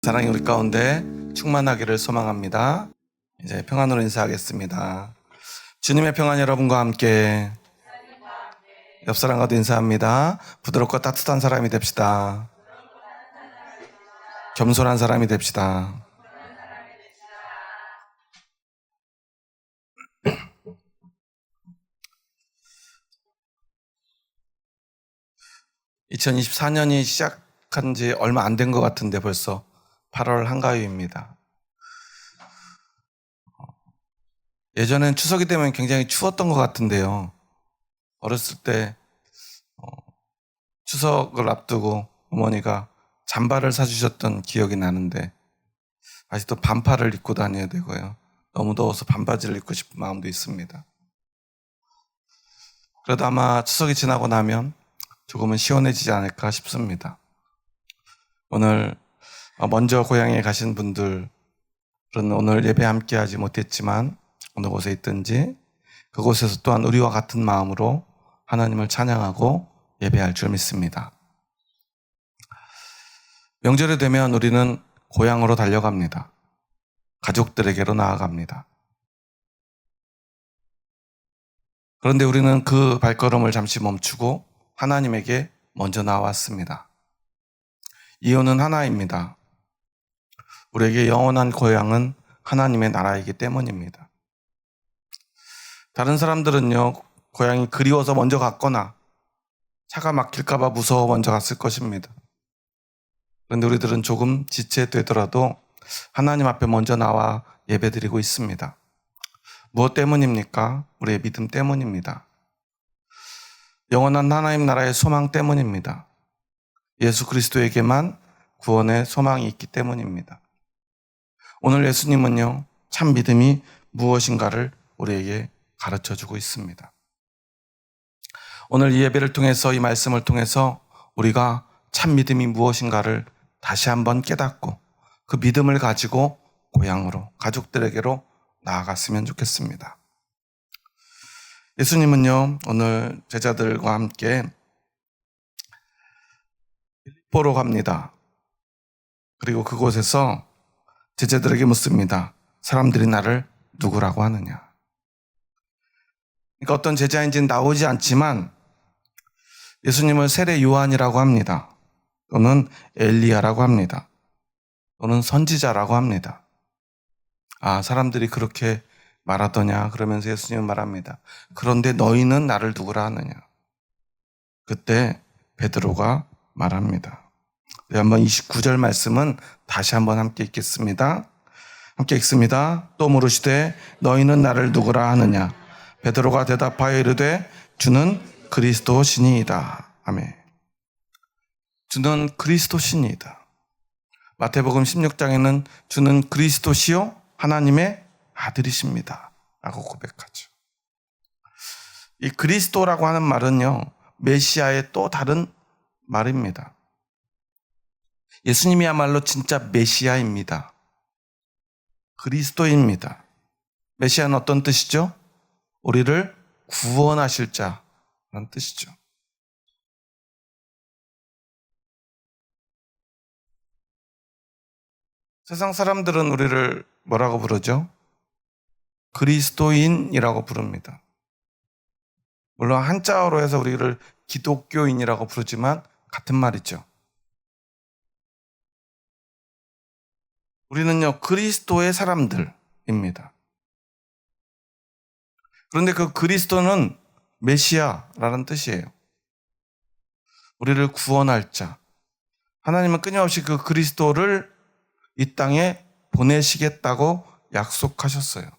사랑이 우리 가운데 충만하기를 소망합니다. 이제 평안으로 인사하겠습니다. 주님의 평안 여러분과 함께. 옆 사람과도 인사합니다. 부드럽고 따뜻한 사람이 됩시다. 겸손한 사람이 됩시다. (2024년이) 시작한 지 얼마 안 된 것 같은데 벌써 8월 한가위입니다. 예전엔 추석이 되면 굉장히 추웠던 것 같은데요. 어렸을 때 추석을 앞두고 어머니가 잠바를 사주셨던 기억이 나는데 아직도 반팔을 입고 다녀야 되고요. 너무 더워서 반바지를 입고 싶은 마음도 있습니다. 그래도 아마 추석이 지나고 나면 조금은 시원해지지 않을까 싶습니다. 오늘 먼저 고향에 가신 분들은 오늘 예배 함께하지 못했지만 어느 곳에 있든지 그곳에서 또한 우리와 같은 마음으로 하나님을 찬양하고 예배할 줄 믿습니다. 명절이 되면 우리는 고향으로 달려갑니다. 가족들에게로 나아갑니다. 그런데 우리는 그 발걸음을 잠시 멈추고 하나님에게 먼저 나왔습니다. 이유는 하나입니다. 우리에게 영원한 고향은 하나님의 나라이기 때문입니다. 다른 사람들은요, 고향이 그리워서 먼저 갔거나 차가 막힐까봐 무서워 먼저 갔을 것입니다. 그런데 우리들은 조금 지체되더라도 하나님 앞에 먼저 나와 예배드리고 있습니다. 무엇 때문입니까? 우리의 믿음 때문입니다. 영원한 하나님 나라의 소망 때문입니다. 예수 그리스도에게만 구원의 소망이 있기 때문입니다. 오늘 예수님은요, 참 믿음이 무엇인가를 우리에게 가르쳐주고 있습니다. 오늘 이 예배를 통해서, 이 말씀을 통해서 우리가 참 믿음이 무엇인가를 다시 한번 깨닫고 그 믿음을 가지고 고향으로, 가족들에게로 나아갔으면 좋겠습니다. 예수님은요, 오늘 제자들과 함께 빌립보로 갑니다. 그리고 그곳에서 제자들에게 묻습니다. 사람들이 나를 누구라고 하느냐? 그러니까 어떤 제자인지는 나오지 않지만 예수님을 세례 요한이라고 합니다. 또는 엘리야라고 합니다. 또는 선지자라고 합니다. 사람들이 그렇게 말하더냐? 그러면서 예수님은 말합니다. 그런데 너희는 나를 누구라 하느냐? 그때 베드로가 말합니다. 한번 29절 말씀은 다시 한번 함께 읽겠습니다. 함께 읽습니다. 또 물으시되 너희는 나를 누구라 하느냐? 베드로가 대답하여 이르되 주는 그리스도시니이다. 아멘. 주는 그리스도시니이다. 마태복음 16장에는 주는 그리스도시요 하나님의 아들이십니다 라고 고백하죠. 이 그리스도라고 하는 말은요, 메시아의 또 다른 말입니다. 예수님이야말로 진짜 메시아입니다. 그리스도입니다. 메시아는 어떤 뜻이죠? 우리를 구원하실 자라는 뜻이죠. 세상 사람들은 우리를 뭐라고 부르죠? 그리스도인이라고 부릅니다. 물론 한자어로 해서 우리를 기독교인이라고 부르지만 같은 말이죠. 우리는요, 그리스도의 사람들입니다. 그런데 그 그리스도는 메시아라는 뜻이에요. 우리를 구원할 자. 하나님은 끊임없이 그 그리스도를 이 땅에 보내시겠다고 약속하셨어요.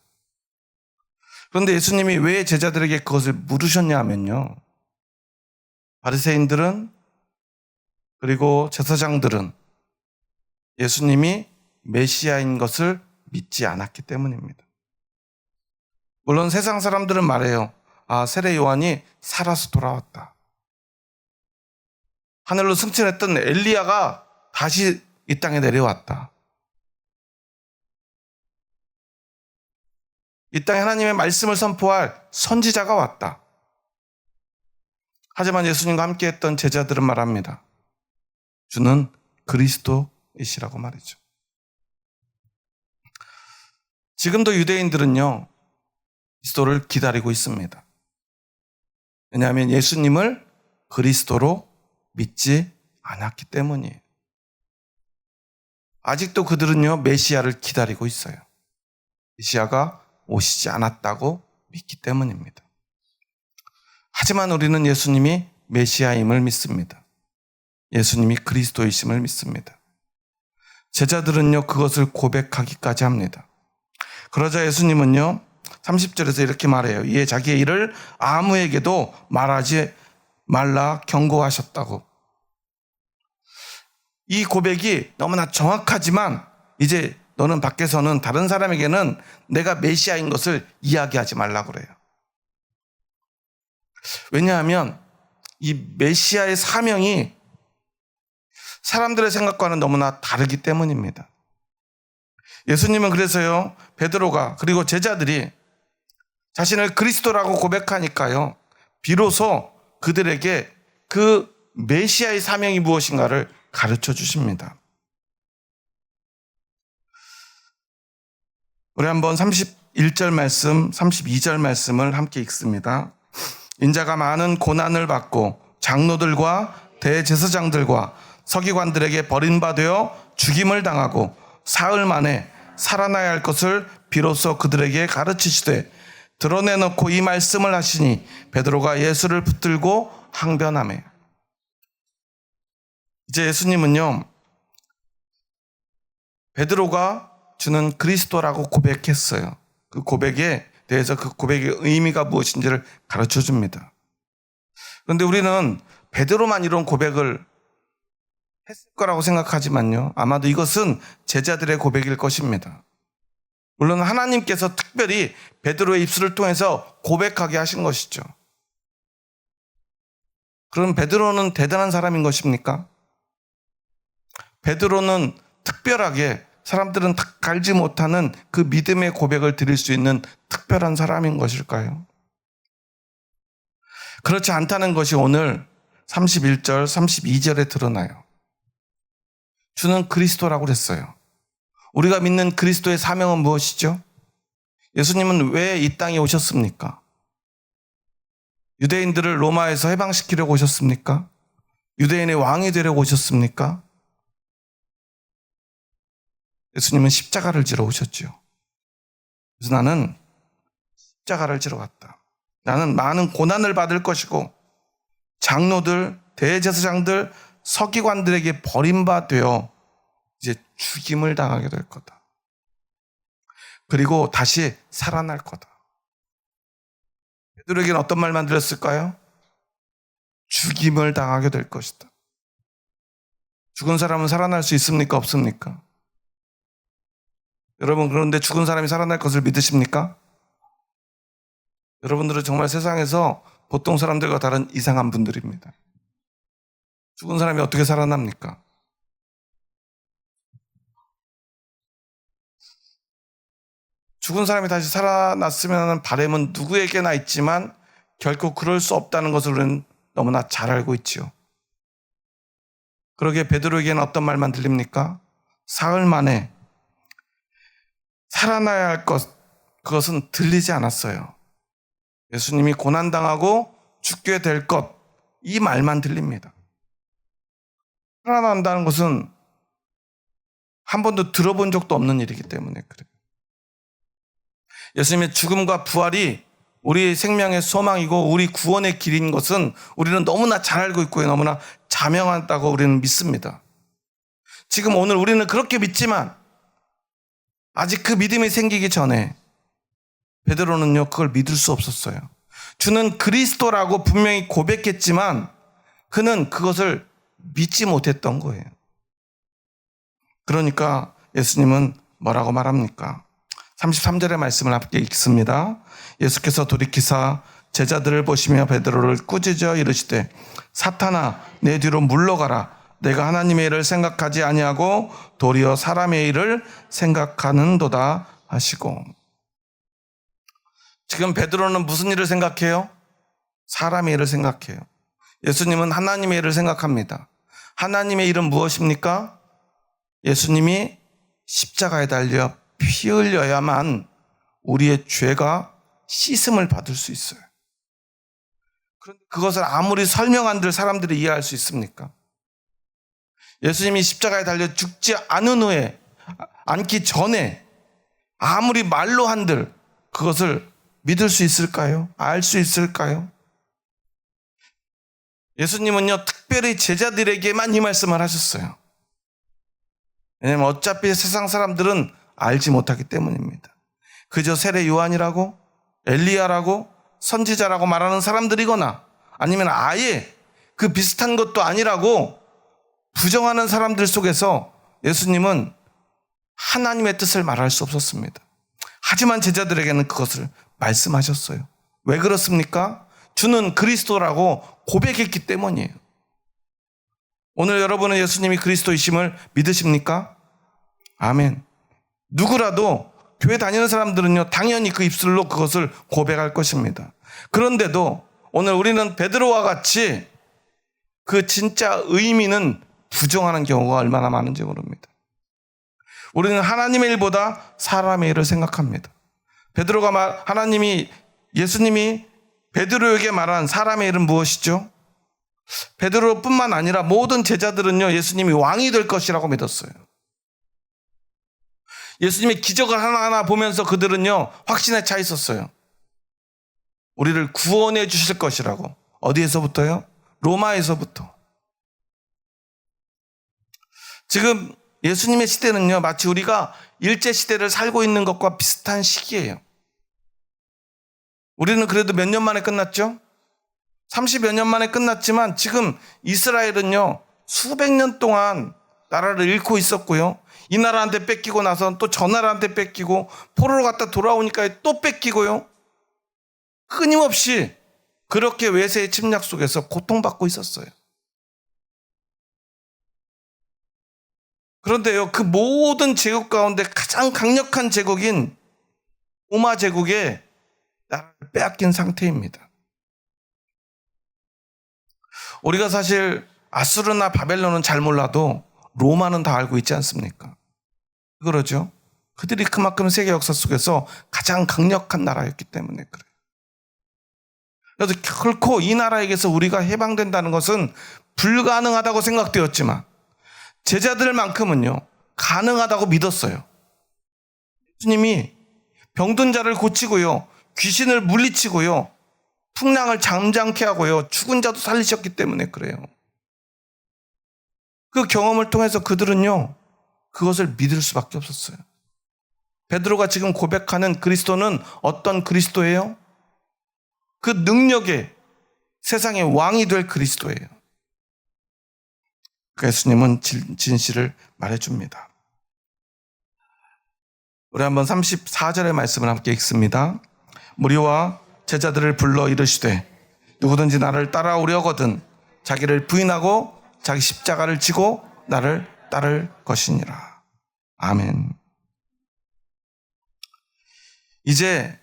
그런데 예수님이 왜 제자들에게 그것을 물으셨냐 하면요, 바리새인들은 그리고 제사장들은 예수님이 메시아인 것을 믿지 않았기 때문입니다. 물론 세상 사람들은 말해요. 세례 요한이 살아서 돌아왔다. 하늘로 승천했던 엘리야가 다시 이 땅에 내려왔다. 이 땅에 하나님의 말씀을 선포할 선지자가 왔다. 하지만 예수님과 함께했던 제자들은 말합니다. 주는 그리스도이시라고 말이죠. 지금도 유대인들은요, 그리스도를 기다리고 있습니다. 왜냐하면 예수님을 그리스도로 믿지 않았기 때문이에요. 아직도 그들은요, 메시아를 기다리고 있어요. 메시아가 오시지 않았다고 믿기 때문입니다. 하지만 우리는 예수님이 메시아임을 믿습니다. 예수님이 그리스도이심을 믿습니다. 제자들은요, 그것을 고백하기까지 합니다. 그러자 예수님은요, 30절에서 이렇게 말해요. 이에 자기의 일을 아무에게도 말하지 말라 경고하셨다고. 이 고백이 너무나 정확하지만 이제 너는 밖에서는 다른 사람에게는 내가 메시아인 것을 이야기하지 말라고 그래요. 왜냐하면 이 메시아의 사명이 사람들의 생각과는 너무나 다르기 때문입니다. 예수님은 그래서요, 베드로가 그리고 제자들이 자신을 그리스도라고 고백하니까요, 비로소 그들에게 그 메시아의 사명이 무엇인가를 가르쳐 주십니다. 우리 한번 31절 말씀, 32절 말씀을 함께 읽습니다. 인자가 많은 고난을 받고 장로들과 대제사장들과 서기관들에게 버림받아 죽임을 당하고 사흘 만에 살아나야 할 것을 비로소 그들에게 가르치시되 드러내놓고 이 말씀을 하시니 베드로가 예수를 붙들고 항변하며. 이제 예수님은요, 베드로가 주는 그리스도라고 고백했어요. 그 고백에 대해서 그 고백의 의미가 무엇인지를 가르쳐 줍니다. 그런데 우리는 베드로만 이런 고백을 했을 거라고 생각하지만요, 아마도 이것은 제자들의 고백일 것입니다. 물론 하나님께서 특별히 베드로의 입술을 통해서 고백하게 하신 것이죠. 그럼 베드로는 대단한 사람인 것입니까? 베드로는 특별하게 사람들은 알지 못하는 그 믿음의 고백을 드릴 수 있는 특별한 사람인 것일까요? 그렇지 않다는 것이 오늘 31절, 32절에 드러나요. 주는 그리스도라고 그랬어요. 우리가 믿는 그리스도의 사명은 무엇이죠? 예수님은 왜 이 땅에 오셨습니까? 유대인들을 로마에서 해방시키려고 오셨습니까? 유대인의 왕이 되려고 오셨습니까? 예수님은 십자가를 지러 오셨죠. 그래서 나는 십자가를 지러 왔다. 나는 많은 고난을 받을 것이고 장로들, 대제사장들, 서기관들에게 버림받아 이제 죽임을 당하게 될 거다. 그리고 다시 살아날 거다. 베드로에게는 어떤 말만 들렸을까요? 죽임을 당하게 될 것이다. 죽은 사람은 살아날 수 있습니까? 없습니까? 여러분, 그런데 죽은 사람이 살아날 것을 믿으십니까? 여러분들은 정말 세상에서 보통 사람들과 다른 이상한 분들입니다. 죽은 사람이 어떻게 살아납니까? 죽은 사람이 다시 살아났으면 하는 바람은 누구에게나 있지만 결코 그럴 수 없다는 것을 우리는 너무나 잘 알고 있지요. 그러기에 베드로에게는 어떤 말만 들립니까? 사흘 만에 살아나야 할 것, 그것은 들리지 않았어요. 예수님이 고난당하고 죽게 될 것, 이 말만 들립니다. 살아난다는 것은 한 번도 들어본 적도 없는 일이기 때문에 그래요. 예수님의 죽음과 부활이 우리 생명의 소망이고 우리 구원의 길인 것은 우리는 너무나 잘 알고 있고요. 너무나 자명하다고 우리는 믿습니다. 지금 오늘 우리는 그렇게 믿지만 아직 그 믿음이 생기기 전에 베드로는요, 그걸 믿을 수 없었어요. 주는 그리스도라고 분명히 고백했지만 그는 그것을 믿지 못했던 거예요. 그러니까 예수님은 뭐라고 말합니까? 33절의 말씀을 함께 읽습니다. 예수께서 돌이키사 제자들을 보시며 베드로를 꾸짖어 이르시되 사탄아 내 뒤로 물러가라. 내가 하나님의 일을 생각하지 아니하고 도리어 사람의 일을 생각하는도다 하시고. 지금 베드로는 무슨 일을 생각해요? 사람의 일을 생각해요. 예수님은 하나님의 일을 생각합니다. 하나님의 일은 무엇입니까? 예수님이 십자가에 달려 피 흘려야만 우리의 죄가 씻음을 받을 수 있어요. 그런데 그것을 아무리 설명한들 사람들이 이해할 수 있습니까? 예수님이 십자가에 달려 죽지 않은 후에, 않기 전에 아무리 말로 한들 그것을 믿을 수 있을까요? 알 수 있을까요? 예수님은요, 특별히 제자들에게만 이 말씀을 하셨어요. 왜냐하면 어차피 세상 사람들은 알지 못하기 때문입니다. 그저 세례 요한이라고, 엘리야라고, 선지자라고 말하는 사람들이거나 아니면 아예 그 비슷한 것도 아니라고 부정하는 사람들 속에서 예수님은 하나님의 뜻을 말할 수 없었습니다. 하지만 제자들에게는 그것을 말씀하셨어요. 왜 그렇습니까? 주는 그리스도라고 고백했기 때문이에요. 오늘 여러분은 예수님이 그리스도이심을 믿으십니까? 아멘. 누구라도 교회 다니는 사람들은요, 당연히 그 입술로 그것을 고백할 것입니다. 그런데도 오늘 우리는 베드로와 같이 그 진짜 의미는 부정하는 경우가 얼마나 많은지 모릅니다. 우리는 하나님의 일보다 사람의 일을 생각합니다. 베드로가 예수님이 베드로에게 말한 사람의 일은 무엇이죠? 베드로뿐만 아니라 모든 제자들은요, 예수님이 왕이 될 것이라고 믿었어요. 예수님의 기적을 하나하나 보면서 그들은요, 확신에 차 있었어요. 우리를 구원해 주실 것이라고. 어디에서부터요? 로마에서부터. 지금 예수님의 시대는요, 마치 우리가 일제시대를 살고 있는 것과 비슷한 시기예요. 우리는 그래도 몇 년 만에 끝났죠? 30여 년 만에 끝났지만 지금 이스라엘은요, 수백 년 동안 나라를 잃고 있었고요. 이 나라한테 뺏기고 나서 또 저 나라한테 뺏기고 포로로 갔다 돌아오니까 또 뺏기고요. 끊임없이 그렇게 외세의 침략 속에서 고통받고 있었어요. 그런데요, 그 모든 제국 가운데 가장 강력한 제국인 로마 제국에 나라를 빼앗긴 상태입니다. 우리가 사실 아수르나 바벨론은 잘 몰라도 로마는 다 알고 있지 않습니까? 그러죠. 그들이 그만큼 세계 역사 속에서 가장 강력한 나라였기 때문에 그래요. 그래서 결코 이 나라에게서 우리가 해방된다는 것은 불가능하다고 생각되었지만 제자들만큼은요, 가능하다고 믿었어요. 예수님이 병든 자를 고치고요, 귀신을 물리치고요, 풍랑을 잠잠케 하고요, 죽은 자도 살리셨기 때문에 그래요. 그 경험을 통해서 그들은요, 그것을 믿을 수밖에 없었어요. 베드로가 지금 고백하는 그리스도는 어떤 그리스도예요? 그 능력의 세상의 왕이 될 그리스도예요. 예수님은 진실을 말해줍니다. 우리 한번 34절의 말씀을 함께 읽습니다. 무리와 제자들을 불러 이르시되 누구든지 나를 따라오려거든 자기를 부인하고 자기 십자가를 지고 나를 따를 것이니라. 아멘. 이제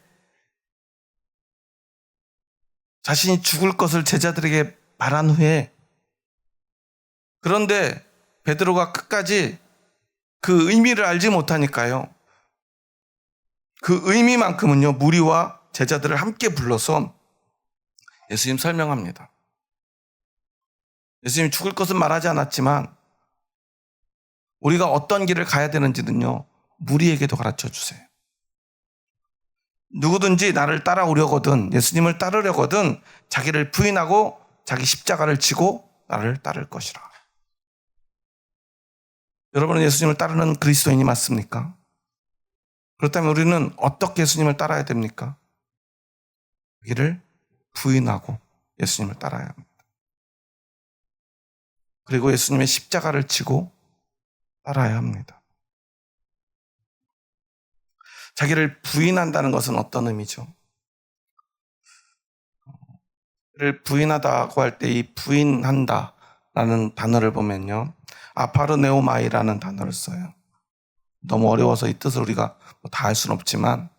자신이 죽을 것을 제자들에게 말한 후에, 그런데 베드로가 끝까지 그 의미를 알지 못하니까요, 그 의미만큼은요, 무리와 제자들을 함께 불러서 예수님 설명합니다. 예수님이 죽을 것은 말하지 않았지만 우리가 어떤 길을 가야 되는지는요, 무리에게도 가르쳐 주세요. 누구든지 나를 따라오려거든, 예수님을 따르려거든 자기를 부인하고 자기 십자가를 지고 나를 따를 것이라. 여러분은 예수님을 따르는 그리스도인이 맞습니까? 그렇다면 우리는 어떻게 예수님을 따라야 됩니까? 자기를 부인하고 예수님을 따라야 합니다. 그리고 예수님의 십자가를 지고 따라야 합니다. 자기를 부인한다는 것은 어떤 의미죠? 를 부인하다고 할 때 이 부인한다라는 단어를 보면요, 아파르네오마이라는 단어를 써요. 너무 어려워서 이 뜻을 우리가 다 알 수는 없지만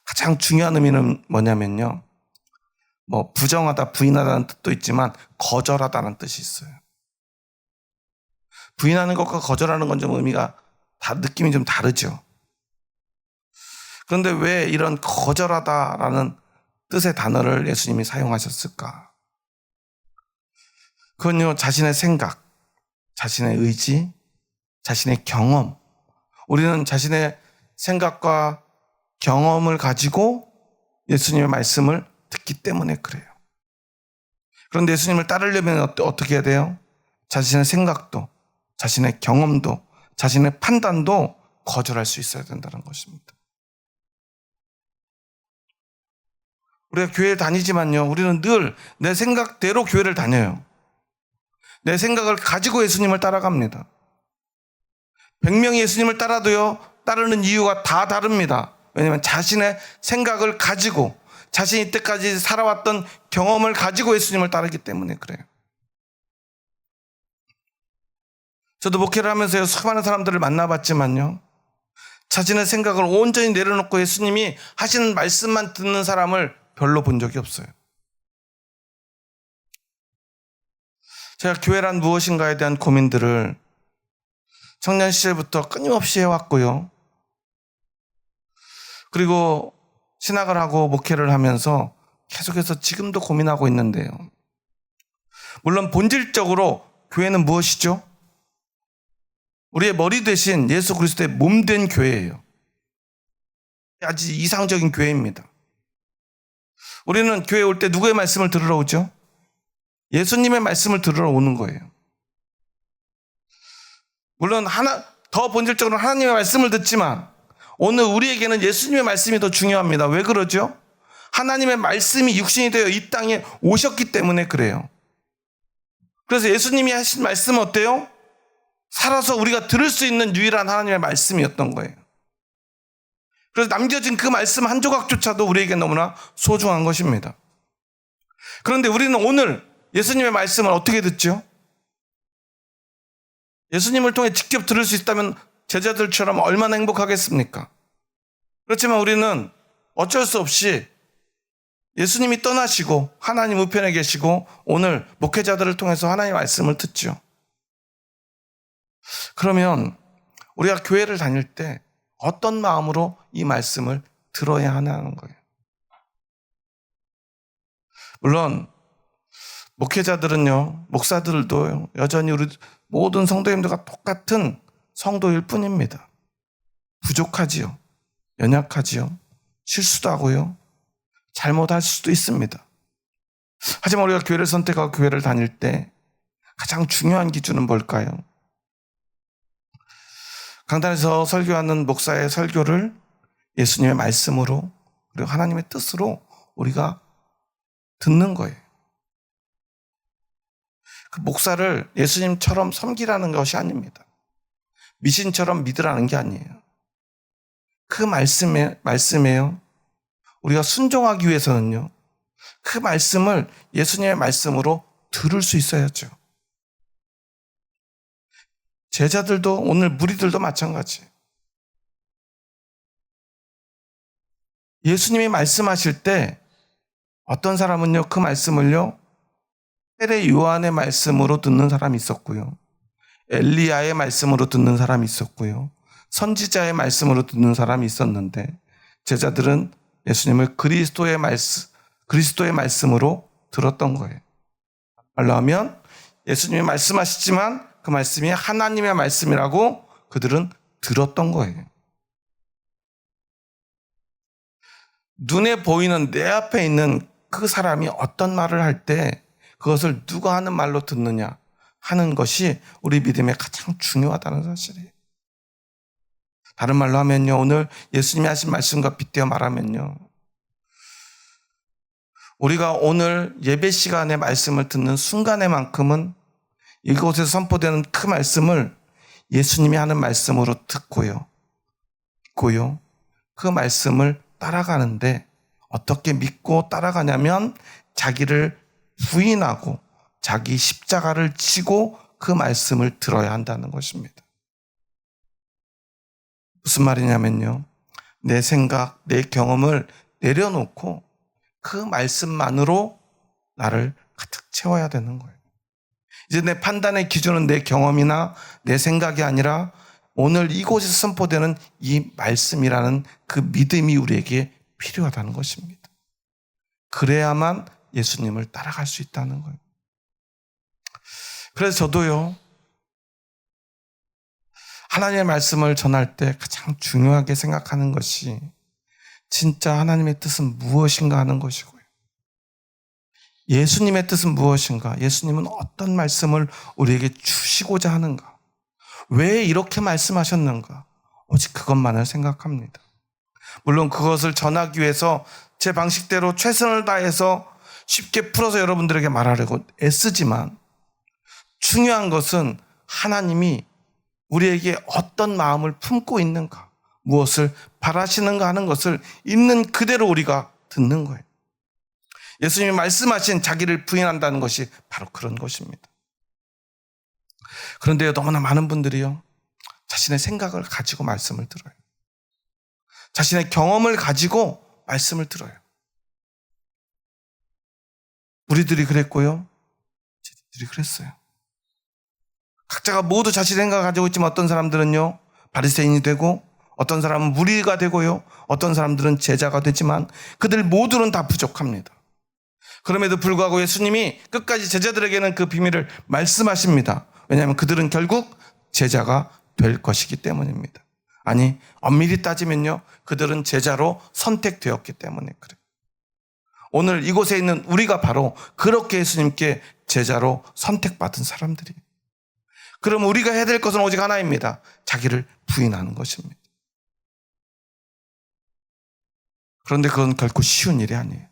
가장 중요한 의미는 뭐냐면요, 부정하다, 부인하다는 뜻도 있지만 거절하다는 뜻이 있어요. 부인하는 것과 거절하는 건 좀 의미가 느낌이 좀 다르죠. 그런데 왜 이런 거절하다라는 뜻의 단어를 예수님이 사용하셨을까? 그건요, 자신의 생각, 자신의 의지, 자신의 경험. 우리는 자신의 생각과 경험을 가지고 예수님의 말씀을 듣기 때문에 그래요. 그런데 예수님을 따르려면 어떻게 해야 돼요? 자신의 생각도, 자신의 경험도, 자신의 판단도 거절할 수 있어야 된다는 것입니다. 우리가 교회에 다니지만요, 우리는 늘 내 생각대로 교회를 다녀요. 내 생각을 가지고 예수님을 따라갑니다. 100명이 예수님을 따라도요, 따르는 이유가 다 다릅니다. 왜냐하면 자신의 생각을 가지고 자신이 이때까지 살아왔던 경험을 가지고 예수님을 따르기 때문에 그래요. 저도 목회를 하면서요, 수많은 사람들을 만나봤지만요, 자신의 생각을 온전히 내려놓고 예수님이 하시는 말씀만 듣는 사람을 별로 본 적이 없어요. 제가 교회란 무엇인가에 대한 고민들을 청년 시절부터 끊임없이 해왔고요. 그리고 신학을 하고 목회를 하면서 계속해서 지금도 고민하고 있는데요. 물론 본질적으로 교회는 무엇이죠? 우리의 머리 대신 예수 그리스도의 몸 된 교회예요. 아주 이상적인 교회입니다. 우리는 교회에 올 때 누구의 말씀을 들으러 오죠? 예수님의 말씀을 들으러 오는 거예요. 물론 더 본질적으로 하나님의 말씀을 듣지만 오늘 우리에게는 예수님의 말씀이 더 중요합니다. 왜 그러죠? 하나님의 말씀이 육신이 되어 이 땅에 오셨기 때문에 그래요. 그래서 예수님이 하신 말씀은 어때요? 살아서 우리가 들을 수 있는 유일한 하나님의 말씀이었던 거예요. 그래서 남겨진 그 말씀 한 조각조차도 우리에게 너무나 소중한 것입니다. 그런데 우리는 오늘 예수님의 말씀을 어떻게 듣죠? 예수님을 통해 직접 들을 수 있다면 제자들처럼 얼마나 행복하겠습니까? 그렇지만 우리는 어쩔 수 없이 예수님이 떠나시고 하나님 우편에 계시고 오늘 목회자들을 통해서 하나님의 말씀을 듣죠. 그러면 우리가 교회를 다닐 때 어떤 마음으로 이 말씀을 들어야 하냐는 거예요. 물론 목회자들은요, 목사들도 여전히 우리 모든 성도님들과 똑같은 성도일 뿐입니다. 부족하지요. 연약하지요. 실수도 하고요. 잘못할 수도 있습니다. 하지만 우리가 교회를 선택하고 교회를 다닐 때 가장 중요한 기준은 뭘까요? 강단에서 설교하는 목사의 설교를 예수님의 말씀으로 그리고 하나님의 뜻으로 우리가 듣는 거예요. 그 목사를 예수님처럼 섬기라는 것이 아닙니다. 미신처럼 믿으라는 게 아니에요. 그 말씀에요. 우리가 순종하기 위해서는요, 그 말씀을 예수님의 말씀으로 들을 수 있어야죠. 제자들도 오늘 무리들도 마찬가지예요. 예수님이 말씀하실 때 어떤 사람은요, 그 말씀을요, 세례 요한의 말씀으로 듣는 사람이 있었고요. 엘리야의 말씀으로 듣는 사람이 있었고요. 선지자의 말씀으로 듣는 사람이 있었는데 제자들은 예수님을 그리스도의 말씀으로 들었던 거예요. 말로 하면 예수님이 말씀하시지만 그 말씀이 하나님의 말씀이라고 그들은 들었던 거예요. 눈에 보이는 내 앞에 있는 그 사람이 어떤 말을 할 때 그것을 누가 하는 말로 듣느냐 하는 것이 우리 믿음에 가장 중요하다는 사실이에요. 다른 말로 하면요, 오늘 예수님이 하신 말씀과 빗대어 말하면요, 우리가 오늘 예배 시간에 말씀을 듣는 순간에만큼은 이곳에서 선포되는 그 말씀을 예수님이 하는 말씀으로 듣고요, 그 말씀을 따라가는데 어떻게 믿고 따라가냐면 자기를 부인하고 자기 십자가를 지고 그 말씀을 들어야 한다는 것입니다. 무슨 말이냐면요, 내 생각, 내 경험을 내려놓고 그 말씀만으로 나를 가득 채워야 되는 거예요. 이제 내 판단의 기준은 내 경험이나 내 생각이 아니라 오늘 이곳에서 선포되는 이 말씀이라는 그 믿음이 우리에게 필요하다는 것입니다. 그래야만 예수님을 따라갈 수 있다는 거예요. 그래서 저도요, 하나님의 말씀을 전할 때 가장 중요하게 생각하는 것이 진짜 하나님의 뜻은 무엇인가 하는 것이고요. 예수님의 뜻은 무엇인가? 예수님은 어떤 말씀을 우리에게 주시고자 하는가? 왜 이렇게 말씀하셨는가? 오직 그것만을 생각합니다. 물론 그것을 전하기 위해서 제 방식대로 최선을 다해서 쉽게 풀어서 여러분들에게 말하려고 애쓰지만 중요한 것은 하나님이 우리에게 어떤 마음을 품고 있는가, 무엇을 바라시는가 하는 것을 있는 그대로 우리가 듣는 거예요. 예수님이 말씀하신 자기를 부인한다는 것이 바로 그런 것입니다. 그런데 너무나 많은 분들이요, 자신의 생각을 가지고 말씀을 들어요. 자신의 경험을 가지고 말씀을 들어요. 우리들이 그랬고요, 쟤들이 그랬어요. 각자가 모두 자신의 생각을 가지고 있지만 어떤 사람들은요, 바리새인이 되고 어떤 사람은 무리가 되고요, 어떤 사람들은 제자가 되지만 그들 모두는 다 부족합니다. 그럼에도 불구하고 예수님이 끝까지 제자들에게는 그 비밀을 말씀하십니다. 왜냐하면 그들은 결국 제자가 될 것이기 때문입니다. 아니, 엄밀히 따지면요, 그들은 제자로 선택되었기 때문에 그래요. 오늘 이곳에 있는 우리가 바로 그렇게 예수님께 제자로 선택받은 사람들이에요. 그럼 우리가 해야 될 것은 오직 하나입니다. 자기를 부인하는 것입니다. 그런데 그건 결코 쉬운 일이 아니에요.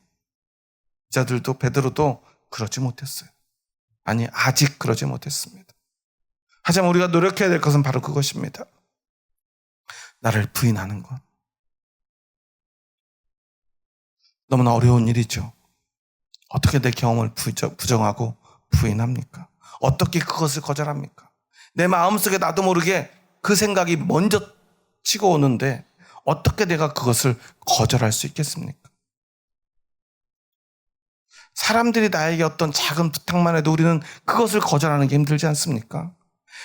제자들도 베드로도 그러지 못했어요. 아니, 아직 그러지 못했습니다. 하지만 우리가 노력해야 될 것은 바로 그것입니다. 나를 부인하는 것. 너무나 어려운 일이죠. 어떻게 내 경험을 부정하고 부인합니까? 어떻게 그것을 거절합니까? 내 마음속에 나도 모르게 그 생각이 먼저 치고 오는데 어떻게 내가 그것을 거절할 수 있겠습니까? 사람들이 나에게 어떤 작은 부탁만 해도 우리는 그것을 거절하는 게 힘들지 않습니까?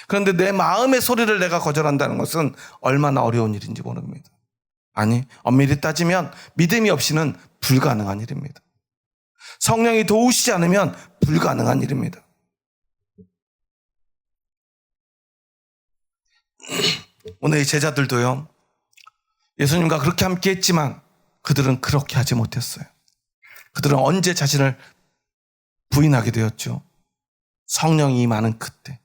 그런데 내 마음의 소리를 내가 거절한다는 것은 얼마나 어려운 일인지 모릅니다. 아니, 엄밀히 따지면 믿음이 없이는 불가능한 일입니다. 성령이 도우시지 않으면 불가능한 일입니다. 오늘 이 제자들도요, 예수님과 그렇게 함께 했지만 그들은 그렇게 하지 못했어요. 그들은 언제 자신을 부인하게 되었죠? 성령이 임하는 그때.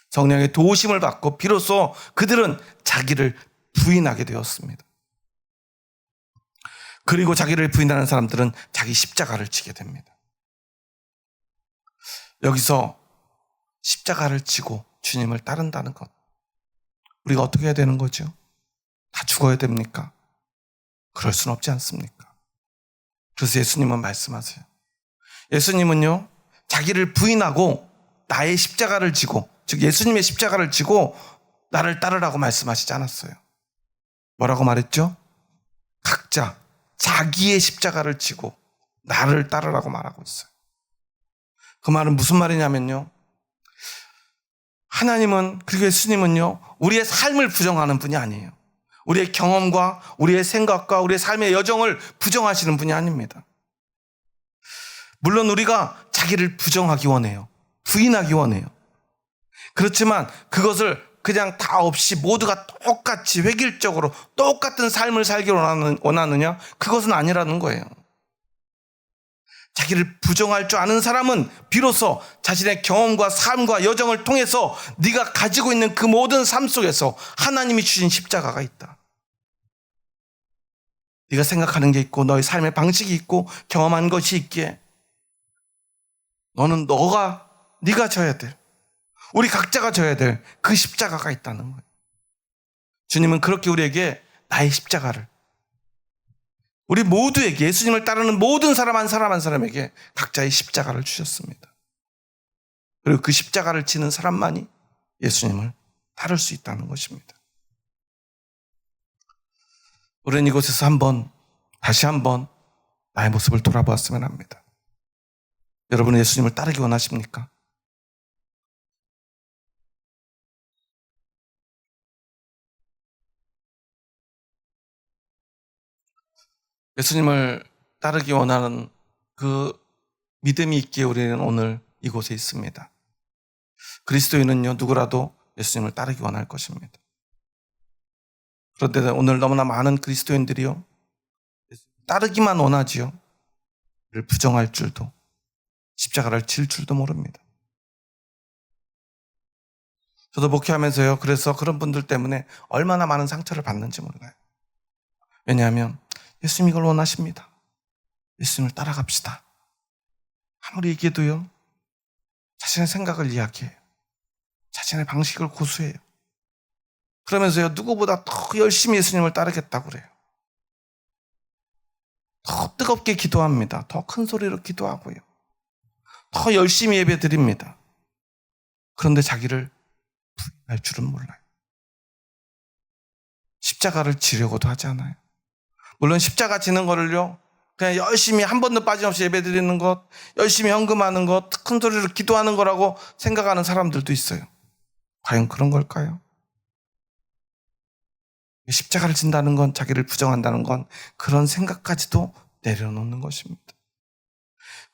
성령의 도우심을 받고 비로소 그들은 자기를 부인하게 되었습니다. 그리고 자기를 부인하는 사람들은 자기 십자가를 지게 됩니다. 여기서 십자가를 지고 주님을 따른다는 것, 우리가 어떻게 해야 되는 거죠? 다 죽어야 됩니까? 그럴 수는 없지 않습니까? 그래서 예수님은 말씀하세요. 예수님은요, 자기를 부인하고 나의 십자가를 지고, 즉 예수님의 십자가를 지고 나를 따르라고 말씀하시지 않았어요. 뭐라고 말했죠? 각자 자기의 십자가를 지고 나를 따르라고 말하고 있어요. 그 말은 무슨 말이냐면요, 하나님은, 그리고 예수님은요, 우리의 삶을 부정하는 분이 아니에요. 우리의 경험과 우리의 생각과 우리의 삶의 여정을 부정하시는 분이 아닙니다. 물론 우리가 자기를 부정하기 원해요. 부인하기 원해요. 그렇지만 그것을 그냥 다 없이 모두가 똑같이 획일적으로 똑같은 삶을 살기를 원하느냐? 그것은 아니라는 거예요. 자기를 부정할 줄 아는 사람은 비로소 자신의 경험과 삶과 여정을 통해서 네가 가지고 있는 그 모든 삶 속에서 하나님이 주신 십자가가 있다. 네가 생각하는 게 있고 너의 삶의 방식이 있고 경험한 것이 있기에 너는 네가 져야 될, 우리 각자가 져야 될 그 십자가가 있다는 거예요. 주님은 그렇게 우리에게 나의 십자가를, 우리 모두에게, 예수님을 따르는 모든 사람 한 사람 한 사람에게 각자의 십자가를 주셨습니다. 그리고 그 십자가를 지는 사람만이 예수님을 따를 수 있다는 것입니다. 우리는 이곳에서 다시 한번 나의 모습을 돌아보았으면 합니다. 여러분은 예수님을 따르기 원하십니까? 예수님을 따르기 원하는 그 믿음이 있기에 우리는 오늘 이곳에 있습니다. 그리스도인은요, 누구라도 예수님을 따르기 원할 것입니다. 그런데 오늘 너무나 많은 그리스도인들이요, 따르기만 원하지요, 그를 부정할 줄도, 십자가를 질 줄도 모릅니다. 저도 목회하면서요, 그래서 그런 분들 때문에 얼마나 많은 상처를 받는지 몰라요. 왜냐하면 예수님 이걸 원하십니다. 예수님을 따라갑시다. 아무리 얘기해도요, 자신의 생각을 이야기해요. 자신의 방식을 고수해요. 그러면서요, 누구보다 더 열심히 예수님을 따르겠다고 그래요. 더 뜨겁게 기도합니다. 더 큰 소리로 기도하고요. 더 열심히 예배 드립니다. 그런데 자기를 부인할 줄은 몰라요. 십자가를 지려고도 하지 않아요. 물론 십자가 지는 거를요, 그냥 열심히 한 번도 빠짐없이 예배 드리는 것, 열심히 헌금하는 것, 큰 소리로 기도하는 거라고 생각하는 사람들도 있어요. 과연 그런 걸까요? 십자가를 진다는 건, 자기를 부정한다는 건 그런 생각까지도 내려놓는 것입니다.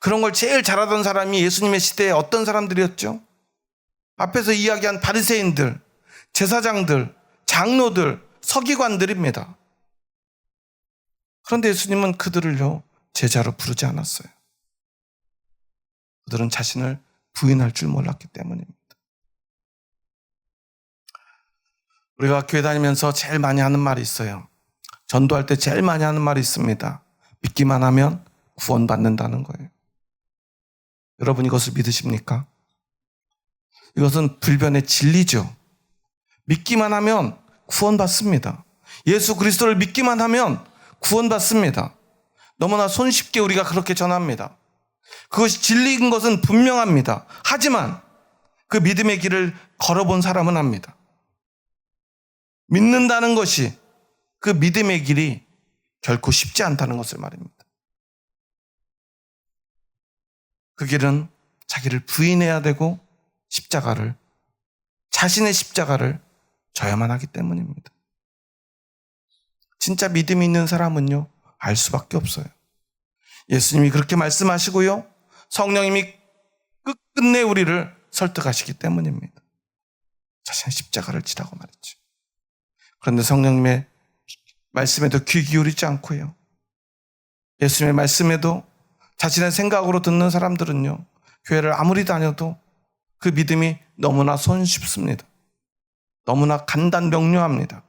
그런 걸 제일 잘하던 사람이 예수님의 시대에 어떤 사람들이었죠? 앞에서 이야기한 바리새인들, 제사장들, 장로들, 서기관들입니다. 그런데 예수님은 그들을요, 제자로 부르지 않았어요. 그들은 자신을 부인할 줄 몰랐기 때문입니다. 우리가 교회 다니면서 제일 많이 하는 말이 있어요. 전도할 때 제일 많이 하는 말이 있습니다. 믿기만 하면 구원받는다는 거예요. 여러분 이것을 믿으십니까? 이것은 불변의 진리죠. 믿기만 하면 구원받습니다. 예수 그리스도를 믿기만 하면 구원받습니다. 너무나 손쉽게 우리가 그렇게 전합니다. 그것이 진리인 것은 분명합니다. 하지만 그 믿음의 길을 걸어본 사람은 압니다. 믿는다는 것이, 그 믿음의 길이 결코 쉽지 않다는 것을 말입니다. 그 길은 자기를 부인해야 되고 자신의 십자가를 져야만 하기 때문입니다. 진짜 믿음이 있는 사람은요, 알 수밖에 없어요. 예수님이 그렇게 말씀하시고요, 성령님이 끝끝내 우리를 설득하시기 때문입니다. 자신의 십자가를 지라고 말했죠. 그런데 성령님의 말씀에도 귀 기울이지 않고요, 예수님의 말씀에도 자신의 생각으로 듣는 사람들은요, 교회를 아무리 다녀도 그 믿음이 너무나 손쉽습니다. 너무나 간단 명료합니다.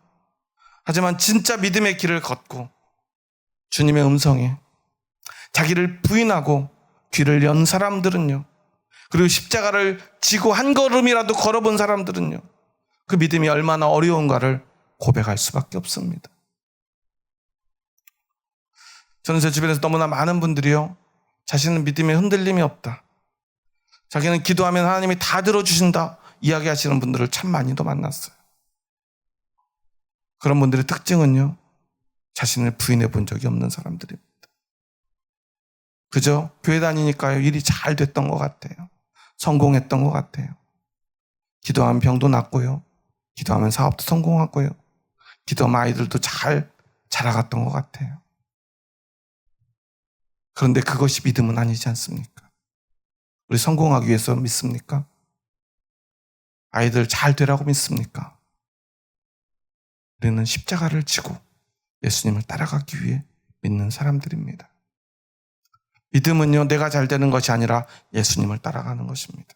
하지만 진짜 믿음의 길을 걷고 주님의 음성에 자기를 부인하고 귀를 연 사람들은요, 그리고 십자가를 지고 한 걸음이라도 걸어본 사람들은요, 그 믿음이 얼마나 어려운가를 고백할 수밖에 없습니다. 저는 제 주변에서 너무나 많은 분들이요, 자신은 믿음에 흔들림이 없다, 자기는 기도하면 하나님이 다 들어주신다 이야기하시는 분들을 참 많이도 만났어요. 그런 분들의 특징은요, 자신을 부인해 본 적이 없는 사람들입니다. 그저 교회 다니니까요, 일이 잘 됐던 것 같아요. 성공했던 것 같아요. 기도하면 병도 낫고요, 기도하면 사업도 성공하고요, 기도하면 아이들도 잘 자라갔던 것 같아요. 그런데 그것이 믿음은 아니지 않습니까? 우리 성공하기 위해서 믿습니까? 아이들 잘 되라고 믿습니까? 우리는 십자가를 지고 예수님을 따라가기 위해 믿는 사람들입니다. 믿음은요, 내가 잘 되는 것이 아니라 예수님을 따라가는 것입니다.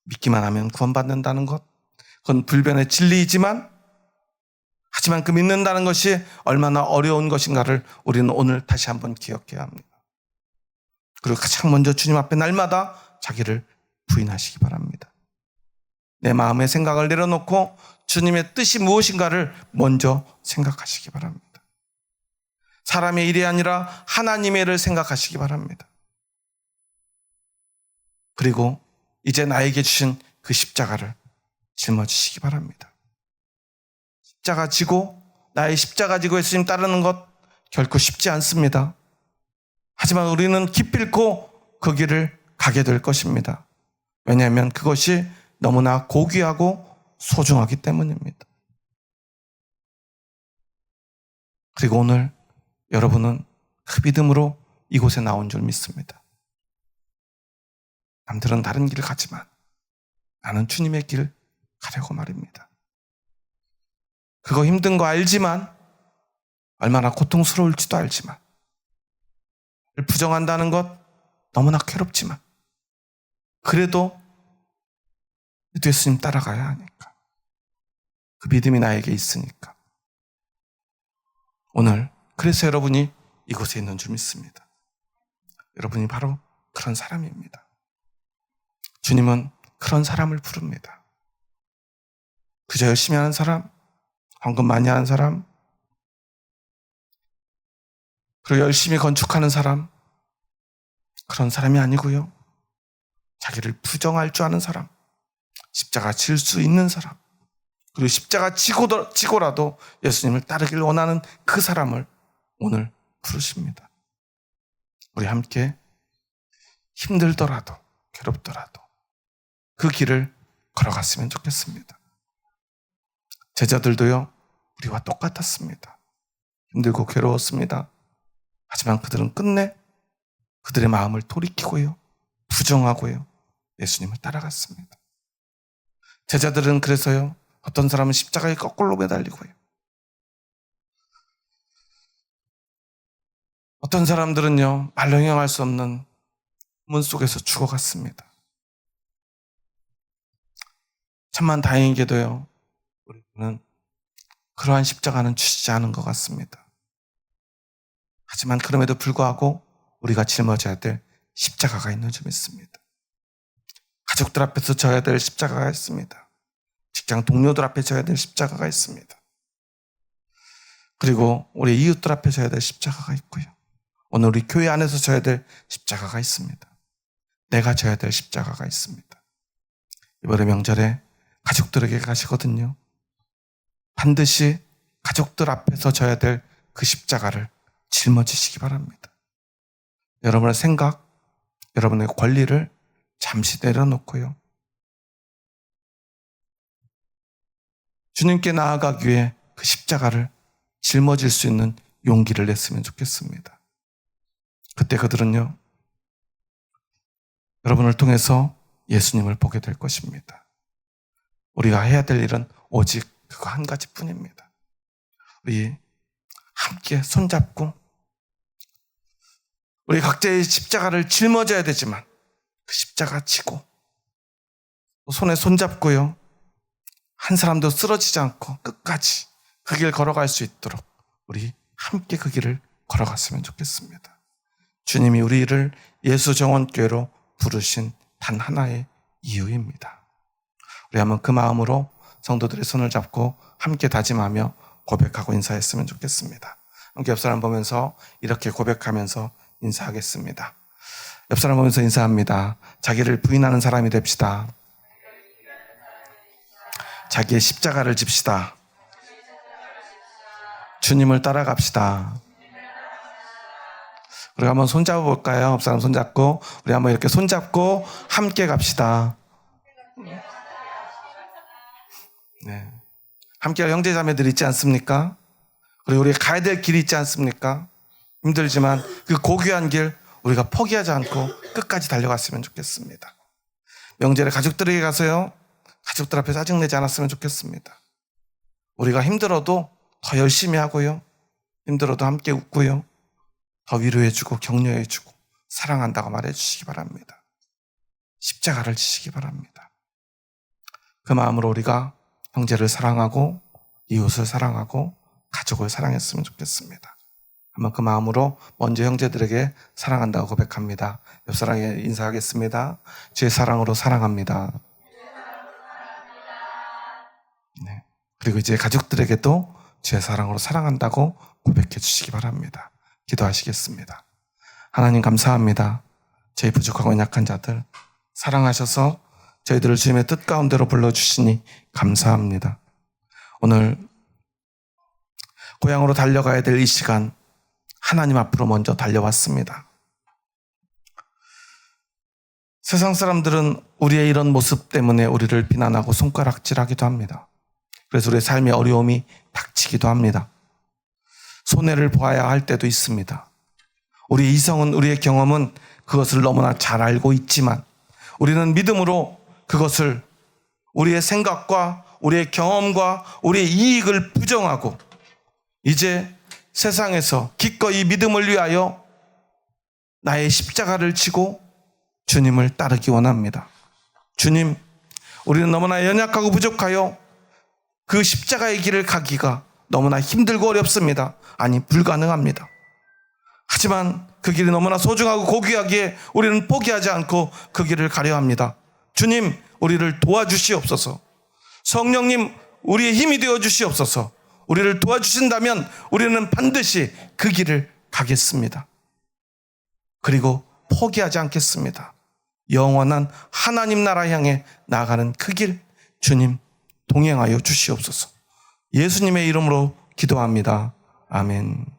믿기만 하면 구원받는다는 것, 그건 불변의 진리이지만, 하지만 그 믿는다는 것이 얼마나 어려운 것인가를 우리는 오늘 다시 한번 기억해야 합니다. 그리고 가장 먼저 주님 앞에 날마다 자기를 부인하시기 바랍니다. 내 마음의 생각을 내려놓고 주님의 뜻이 무엇인가를 먼저 생각하시기 바랍니다. 사람의 일이 아니라 하나님의 일을 생각하시기 바랍니다. 그리고 이제 나에게 주신 그 십자가를 짊어지시기 바랍니다. 십자가 지고, 나의 십자가 지고 예수님 따르는 것 결코 쉽지 않습니다. 하지만 우리는 기필코 그 길을 가게 될 것입니다. 왜냐하면 그것이 너무나 고귀하고 소중하기 때문입니다. 그리고 오늘 여러분은 그 믿음으로 이곳에 나온 줄 믿습니다. 남들은 다른 길을 가지만 나는 주님의 길 가려고 말입니다. 그거 힘든 거 알지만, 얼마나 고통스러울지도 알지만, 부정한다는 것 너무나 괴롭지만, 그래도 예수님 따라가야 하니까, 그 믿음이 나에게 있으니까, 오늘 그래서 여러분이 이곳에 있는 줄 믿습니다. 여러분이 바로 그런 사람입니다. 주님은 그런 사람을 부릅니다. 그저 열심히 하는 사람, 헌금 많이 하는 사람, 그리고 열심히 건축하는 사람, 그런 사람이 아니고요. 자기를 부정할 줄 아는 사람, 십자가 질 수 있는 사람, 그리고 십자가 지고라도 예수님을 따르길 원하는 그 사람을 오늘 부르십니다. 우리 함께 힘들더라도 괴롭더라도 그 길을 걸어갔으면 좋겠습니다. 제자들도요, 우리와 똑같았습니다. 힘들고 괴로웠습니다. 하지만 그들은 끝내 그들의 마음을 돌이키고요, 부정하고요, 예수님을 따라갔습니다. 제자들은 그래서요, 어떤 사람은 십자가에 거꾸로 매달리고요, 어떤 사람들은요, 말로 형용할 수 없는 문 속에서 죽어갔습니다. 참만 다행이게도요, 우리는 그러한 십자가는 주시지 않은 것 같습니다. 하지만 그럼에도 불구하고 우리가 짊어져야 될 십자가가 있는 줄 믿습니다. 가족들 앞에서 져야 될 십자가가 있습니다. 직장 동료들 앞에 져야 될 십자가가 있습니다. 그리고 우리 이웃들 앞에 져야 될 십자가가 있고요. 오늘 우리 교회 안에서 져야 될 십자가가 있습니다. 내가 져야 될 십자가가 있습니다. 이번에 명절에 가족들에게 가시거든요. 반드시 가족들 앞에서 져야 될 그 십자가를 짊어지시기 바랍니다. 여러분의 생각, 여러분의 권리를 잠시 내려놓고요, 주님께 나아가기 위해 그 십자가를 짊어질 수 있는 용기를 냈으면 좋겠습니다. 그때 그들은요, 여러분을 통해서 예수님을 보게 될 것입니다. 우리가 해야 될 일은 오직 그거 한 가지뿐입니다. 우리 함께 손잡고 우리 각자의 십자가를 짊어져야 되지만 그 십자가 지고 손에 손잡고요, 한 사람도 쓰러지지 않고 끝까지 그 길 걸어갈 수 있도록 우리 함께 그 길을 걸어갔으면 좋겠습니다. 주님이 우리를 예수정원교회로 부르신 단 하나의 이유입니다. 우리 한번 그 마음으로 성도들의 손을 잡고 함께 다짐하며 고백하고 인사했으면 좋겠습니다. 함께 옆 사람 보면서 이렇게 고백하면서 인사하겠습니다. 옆 사람 보면서 인사합니다. 자기를 부인하는 사람이 됩시다. 자기의 십자가를 집시다. 주님을 따라갑시다. 우리 한번 손잡아 볼까요? 옆 사람 손잡고 우리 한번 이렇게 손잡고 함께 갑시다. 네. 함께할 형제자매들 있지 않습니까? 그리고 우리가 가야 될 길이 있지 않습니까? 힘들지만 그 고귀한 길 우리가 포기하지 않고 끝까지 달려갔으면 좋겠습니다. 명절에 가족들에게 가서요, 가족들 앞에 짜증내지 않았으면 좋겠습니다. 우리가 힘들어도 더 열심히 하고요, 힘들어도 함께 웃고요, 더 위로해주고 격려해주고 사랑한다고 말해주시기 바랍니다. 십자가를 지시기 바랍니다. 그 마음으로 우리가 형제를 사랑하고 이웃을 사랑하고 가족을 사랑했으면 좋겠습니다. 한번 그 마음으로 먼저 형제들에게 사랑한다고 고백합니다. 옆 사람에게 인사하겠습니다. 주의 사랑으로 사랑합니다. 네. 그리고 이제 가족들에게도 주의 사랑으로 사랑한다고 고백해 주시기 바랍니다. 기도하시겠습니다. 하나님 감사합니다. 저희 부족하고 약한 자들 사랑하셔서 저희들을 주님의 뜻 가운데로 불러주시니 감사합니다. 오늘 고향으로 달려가야 될 이 시간 하나님 앞으로 먼저 달려왔습니다. 세상 사람들은 우리의 이런 모습 때문에 우리를 비난하고 손가락질하기도 합니다. 그래서 우리의 삶의 어려움이 닥치기도 합니다. 손해를 보아야 할 때도 있습니다. 우리의 이성은, 우리의 경험은 그것을 너무나 잘 알고 있지만 우리는 믿음으로 그것을 우리의 생각과 우리의 경험과 우리의 이익을 부정하고 이제 세상에서 기꺼이 믿음을 위하여 나의 십자가를 지고 주님을 따르기 원합니다. 주님, 우리는 너무나 연약하고 부족하여 그 십자가의 길을 가기가 너무나 힘들고 어렵습니다. 아니, 불가능합니다. 하지만 그 길이 너무나 소중하고 고귀하기에 우리는 포기하지 않고 그 길을 가려 합니다. 주님, 우리를 도와주시옵소서. 성령님, 우리의 힘이 되어 주시옵소서. 우리를 도와주신다면 우리는 반드시 그 길을 가겠습니다. 그리고 포기하지 않겠습니다. 영원한 하나님 나라 향해 나아가는 그 길, 주님 동행하여 주시옵소서. 예수님의 이름으로 기도합니다. 아멘.